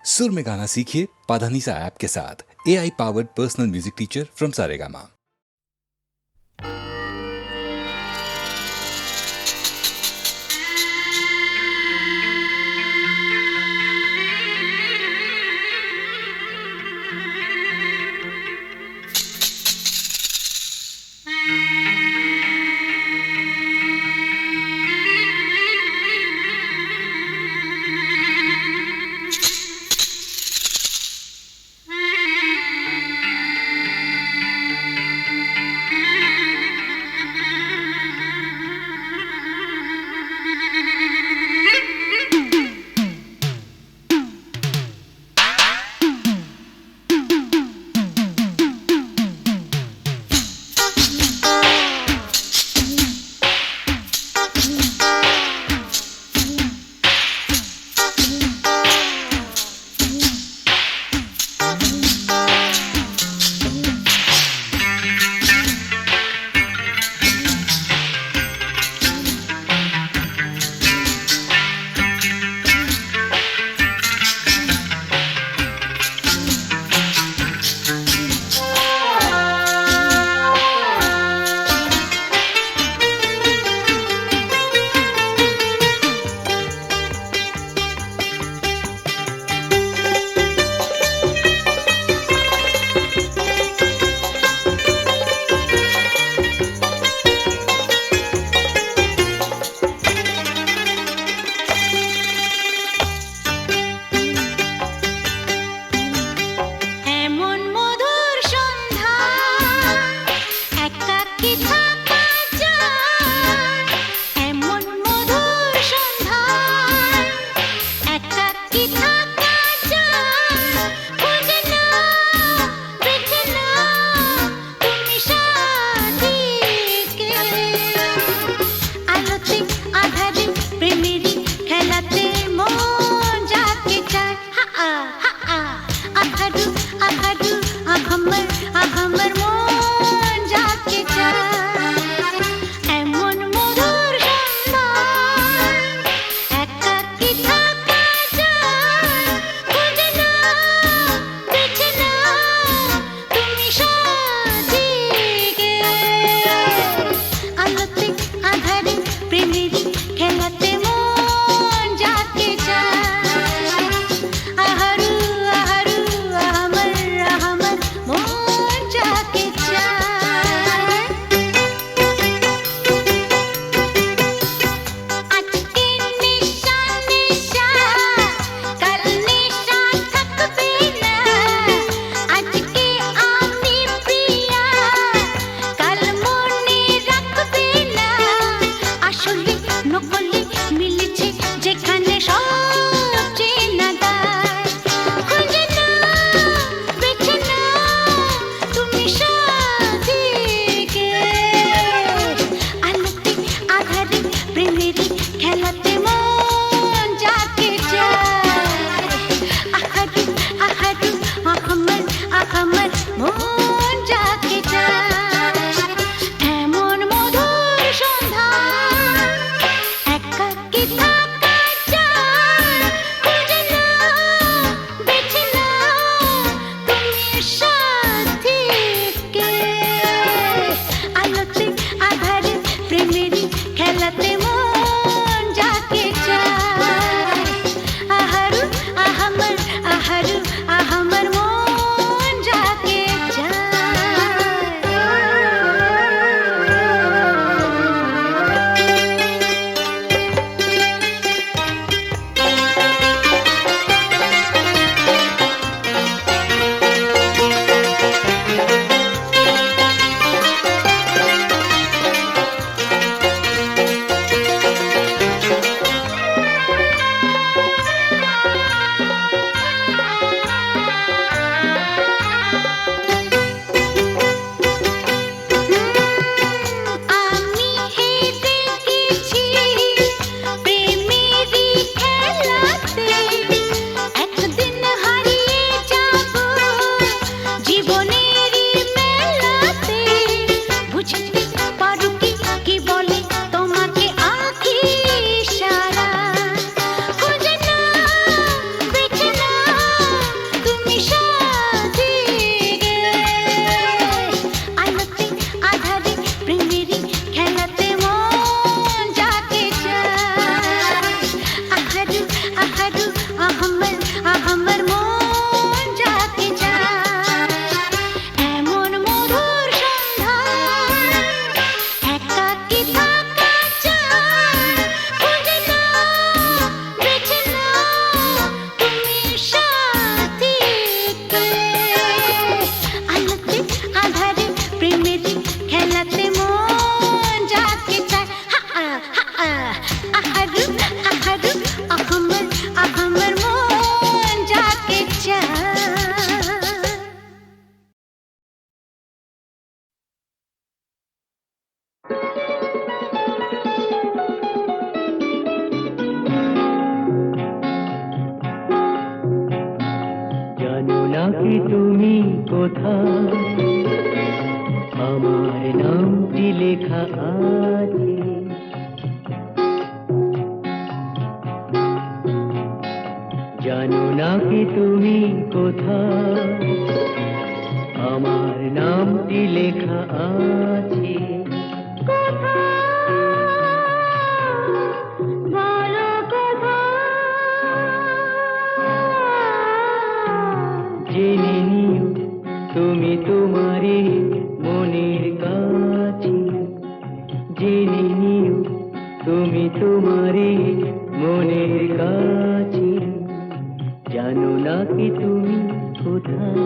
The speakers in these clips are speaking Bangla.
सुर में गाना सीखिए पाधानीसा ऐप के साथ। AI powered personal music teacher from Saregama. নাকি তুমি কোথায়, আমার নামটি লেখা আছে। জানো নাকি তুমি কোথায়, আমার নামটি লেখা আছে। জেনে নিও তুমি তোমারই মনের কাছে, জেনে নিও তুমি তোমারই মনের কাছে। জানো নাকি তুমি কোথায়,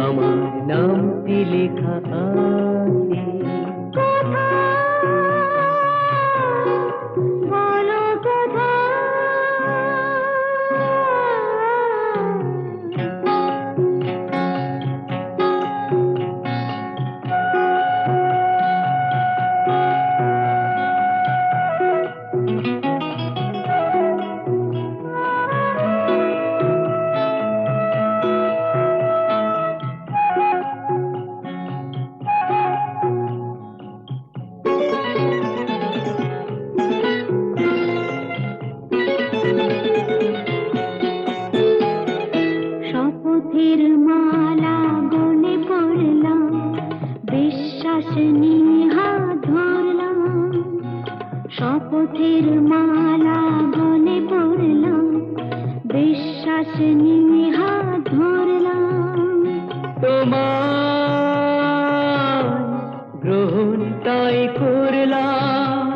আমার নামটি লেখা আছে। শপথের মালা গলে পড়লাম, বিশ্বাস নিয়ে হাত ধরলাম। শপথের মালা গলে পড়লাম, বিশ্বাস নিয়ে হাত ধরলাম। তোমার গ্রহণ তাই করলাম।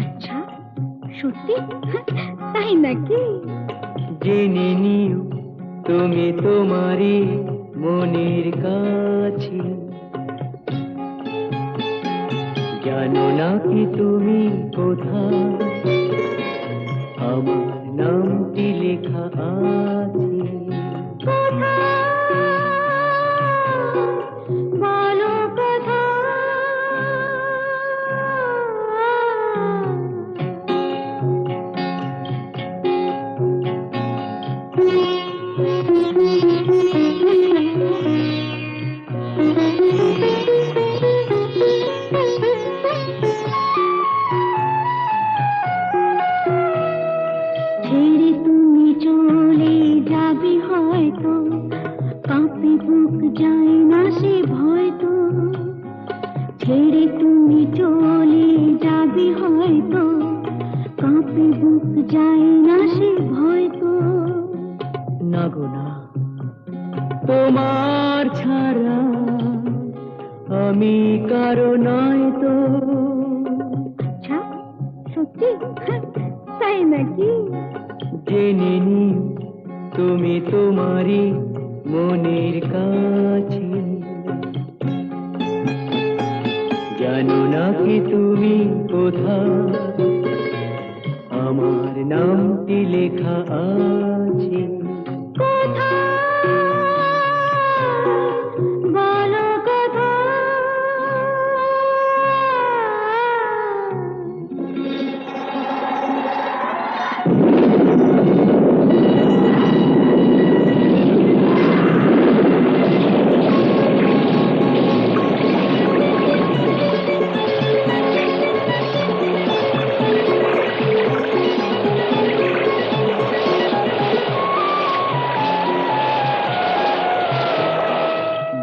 আচ্ছা, সত্যি? তাই নাকি? জেনে নিও তুমি তোমারই মনের কাছে, জানো নাকি তুমি কোথায়, আমার নামটি লেখা আছে। বলো কোথায়? ছেড়ে তুমি চলে যাবে হয়তো, কাঁপে বুক যায় না সে ভয়তো। ছেড়ে তুমি চলে যাবে হয়তো, কাঁপে বুক যায় না সে ভয়তো। না গো না, তোমার ছাড়া আমি কারো নয় তো। আচ্ছা, সত্যি? তাই নাকি? জেনে নিও তুমি তোমারই মনের কাছে, জানো নাকি তুমি কোথায়, আমার নামটি লেখা আছে। বলো কোথায়?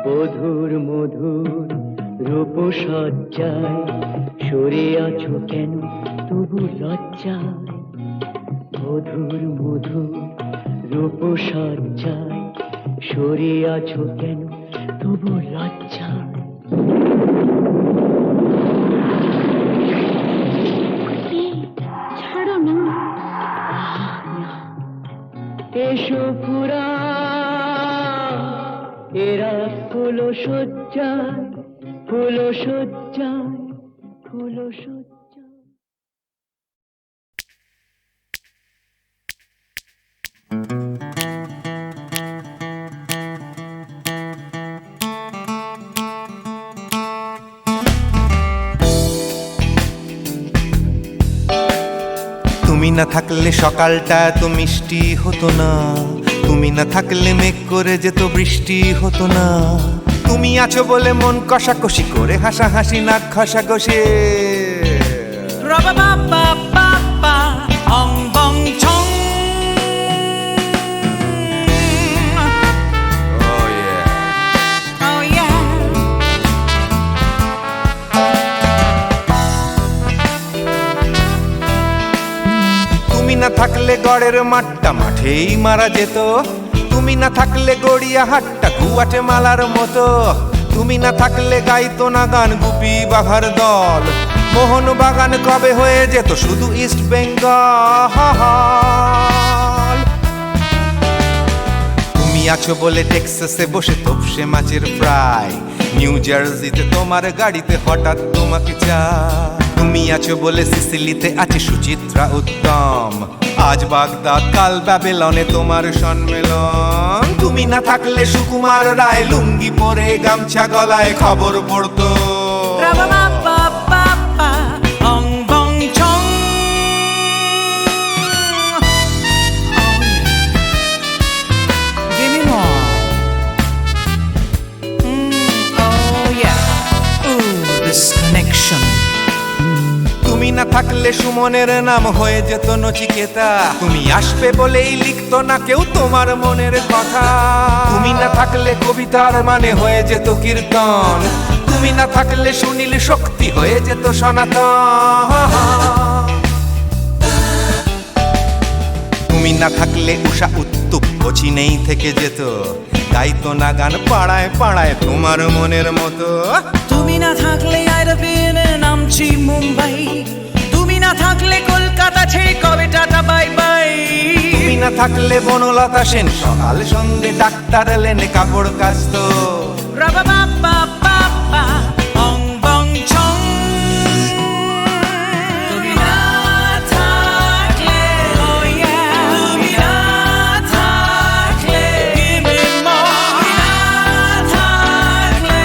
মধুর মধুর রূপসজ্জায় সরে আছো কেন তবু লজ্জায়। মধুর মধুর রূপসজ্জায় সরে আছো কেন তবু লজ্জায়। ছাড়ো না। এসো পুরা এরা ফুলো সজ্জায়, ফুলো সজ্জায়, ফুলো সজ্জায়। তুমি না থাকলে সকালটা এত মিষ্টি হতো না, তুমি না থাকলে মেঘ করে যেত, বৃষ্টি হতো না। তুমি আছো বলে মন কষাকষি করে হাসাহাসি নাক ঘষাঘষি। তুমি না থাকলে গড়ের মাঠটা মাঠেই মারা যেত। তুমি না থাকলে গড়িয়া হাটটা গুয়াটে মালার মতো। তুমি না থাকলে গাইতো না গান গুপি বাঘার দল। মোহন বাগান কবে হয়ে যেত শুধু ইস্ট বেঙ্গল। তুমি আছো বলে টেক্সাসে বসে তোপসে মাছের ফ্রাই। নিউ জার্সিতে তোমার গাড়িতে হঠাৎ তোমাকে চাই। তুমি আছো বলে সিসিলিতে আছে সুচিত্রা উত্তম। আজ বাগদাদ কাল ব্যাবিলনে তোমার সম্মেলন। তুমি না থাকলে সুকুমার রায় লুঙ্গি পরে গামছা গলায় খবর পড়তো। তুমি না থাকলে সুমনের নাম হয়ে যেত নচিকেতা। তুমি আসবে বলেই লিখতো না কেউ তোমার মনের কথা। তুমি না থাকলে কবিতার মানে হয়ে যেত কীর্তন। তুমি না থাকলে সুনীল শক্তি হয়ে যেত সনাতন। তুমি না থাকলে উষা উত্তুপ কোচিনেই থেকে যেত। গাইতো না গান পাড়ায় পাড়ায় তোমার মনের মতো। তুমি না থাকলে আইরবিনে নামছি মুম্বাই। তুমি না থাকলে কলকাতা ছেড়ে কবে টাটা বাই বাই। তুমি না থাকলে বনলতা সেন সকাল সন্ধে ডাক্তার লেনে কাপড় কাচতো। তুমি না থাকলে, তুমি না থাকলে, তুমি না থাকলে,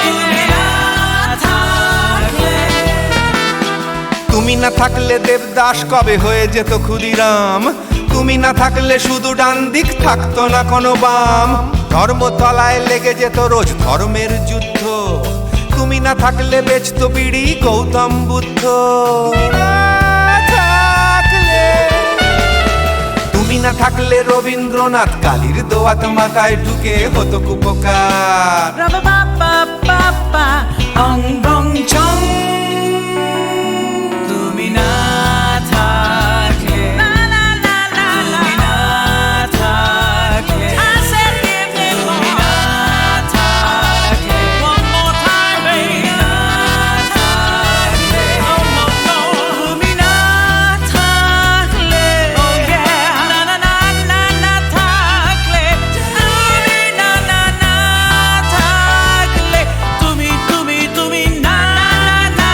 তুমি না থাকলে। তুমি না থাকলে দেবদাস কবে হয়ে যেত ক্ষুদিরাম। তুমি না থাকলে শুধু ডান দিক থাকতো না কোনো বাম। ধর্মতলায় লেগে যেত রোজ ধর্মের যুদ্ধ। তুমি না থাকলে বেচতো বিড়ি গৌতম বুদ্ধ। তুমি না থাকলে রবীন্দ্রনাথ কালীর দোয়াত মাথায় ঢুকে হতো কুপকার। তুমি না থাকলে, তুমি না থাকলে, তুমি না থাকলে, তুমি না থাকলে, তুমি না থাকলে, না না না না না থাকলে, তুমি না না না থাকলে, তুমি তুমি তুমি না না না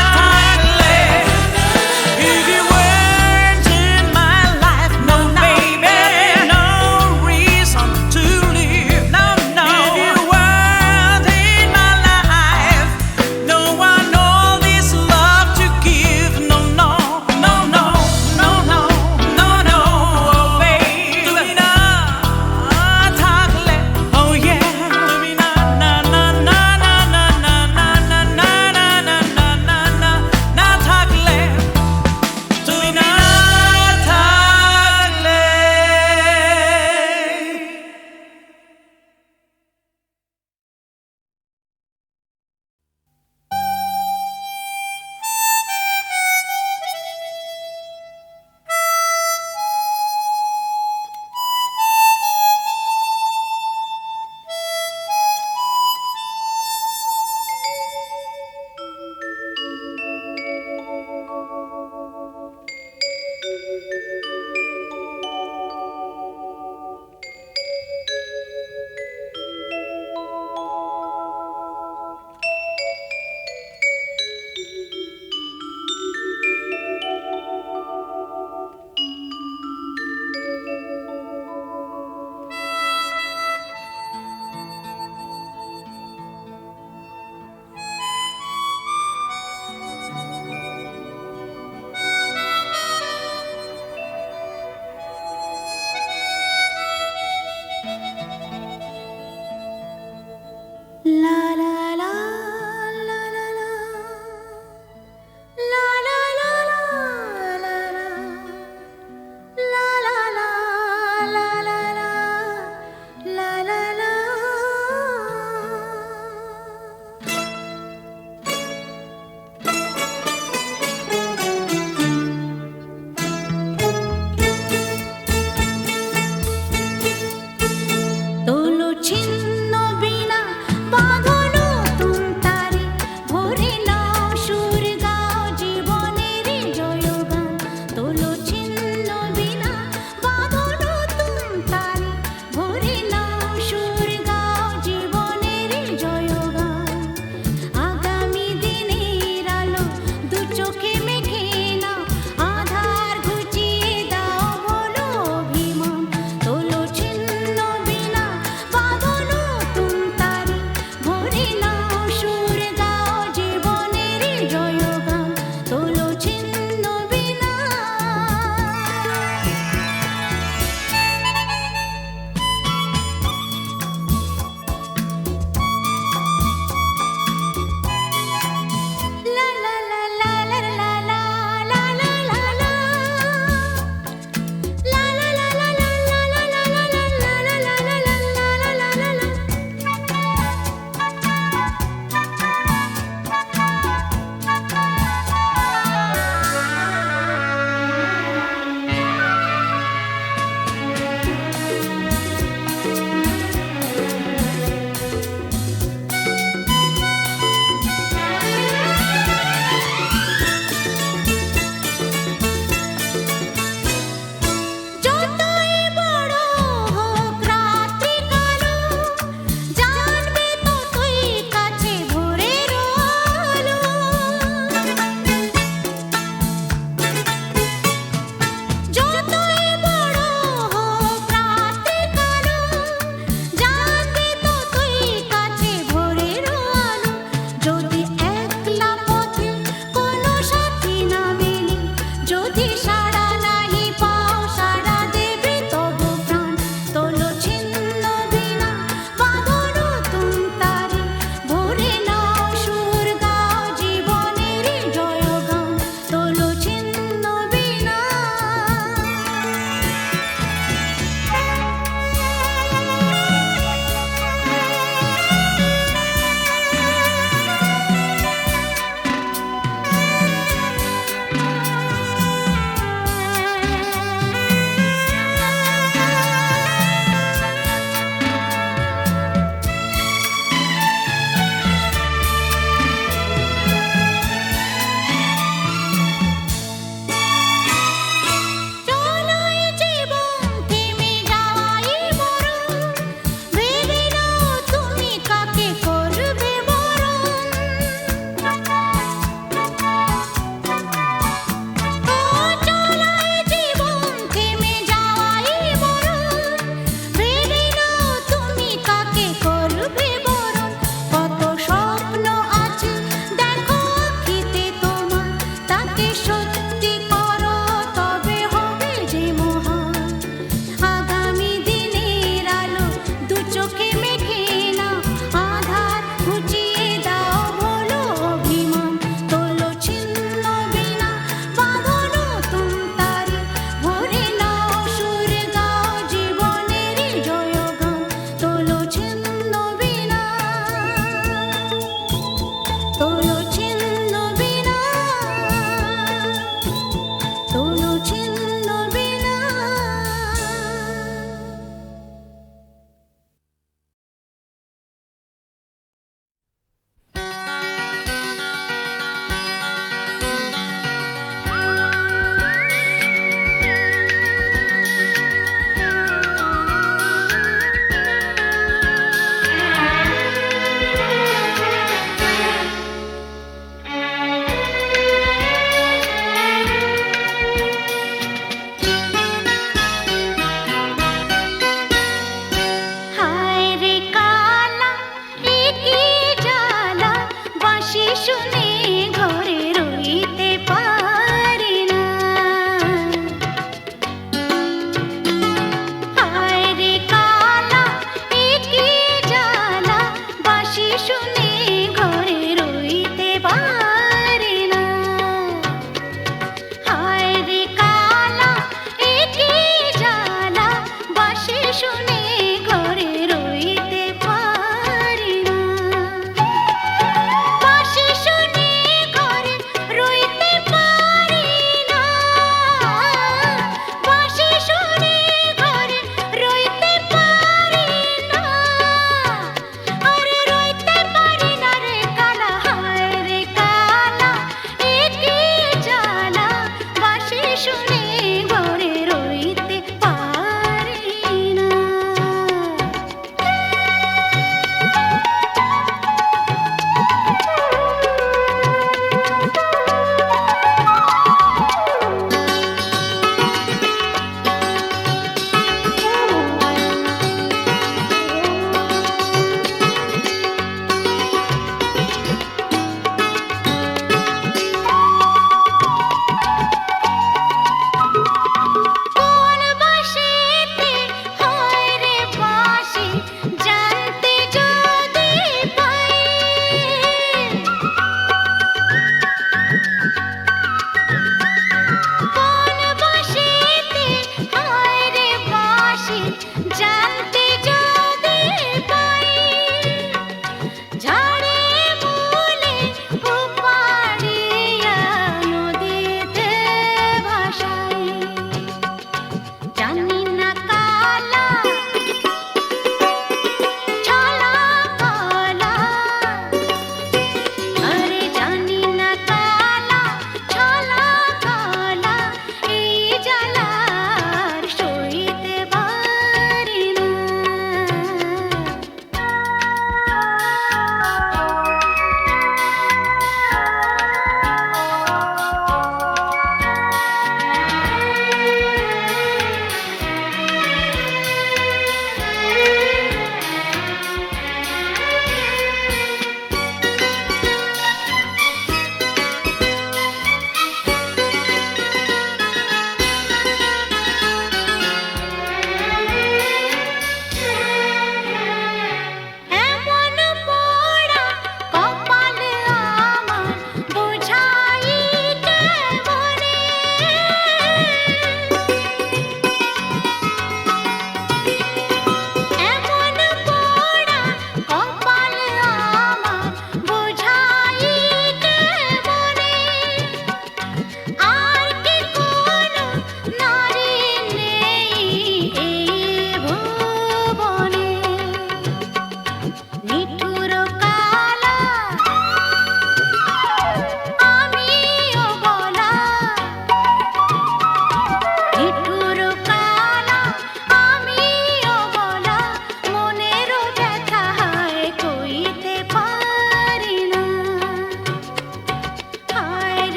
ভালোবাসি জানতে